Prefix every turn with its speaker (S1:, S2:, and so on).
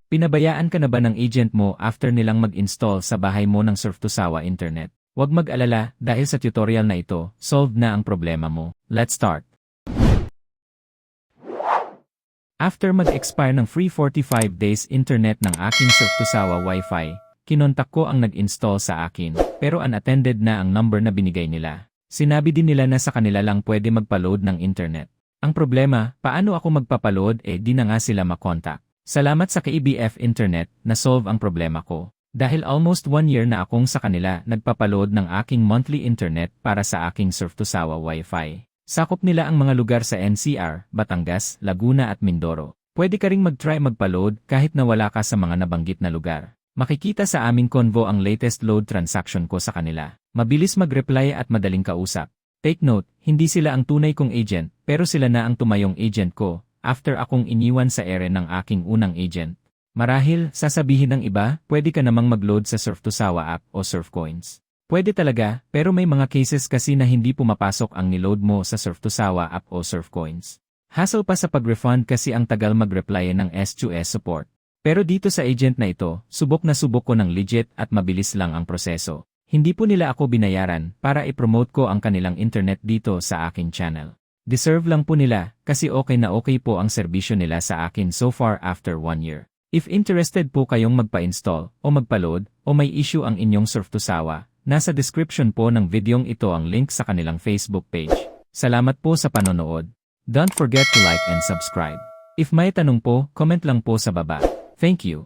S1: Pinabayaan ka na ba ng agent mo after nilang mag-install sa bahay mo ng Surf2Sawa Internet? Huwag mag-alala dahil sa tutorial na ito, solved na ang problema mo. Let's start! After mag-expire ng free 45 days internet ng aking Surf2Sawa Wi-Fi, kinontak ko ang nag-install sa akin, pero unattended na ang number na binigay nila. Sinabi din nila na sa kanila lang pwede magpa-load ng internet. Ang problema, paano ako magpapaload di na nga sila makontak. Salamat sa KBF Internet, na-solve ang problema ko. Dahil almost 1 year na akong sa kanila nagpapaload ng aking monthly internet para sa aking Surf2Sawa Wi-Fi. Sakop nila ang mga lugar sa NCR, Batangas, Laguna at Mindoro. Pwede ka ring mag-try magpa-load kahit na wala ka sa mga nabanggit na lugar. Makikita sa aming convo ang latest load transaction ko sa kanila. Mabilis mag-reply at madaling kausap. Take note, hindi sila ang tunay kong agent, pero sila na ang tumayong agent ko, after akong iniwan sa ere ng aking unang agent. Marahil, sasabihin ng iba, pwede ka namang mag-load sa Surf2Sawa app o Surfcoins. Pwede talaga, pero may mga cases kasi na hindi pumapasok ang niload mo sa Surf2Sawa app o Surfcoins. Hassle pa sa pag-refund kasi ang tagal mag-reply ng S2S support. Pero dito sa agent na ito, subok na subok ko ng legit at mabilis lang ang proseso. Hindi po nila ako binayaran para i-promote ko ang kanilang internet dito sa aking channel. Deserve lang po nila kasi okay na okay po ang serbisyo nila sa akin so far after 1 year. If interested po kayong magpa-install o magpa-load o may issue ang inyong Surf2Sawa, nasa description po ng videong ito ang link sa kanilang Facebook page. Salamat po sa panonood. Don't forget to like and subscribe. If may tanong po, comment lang po sa baba. Thank you.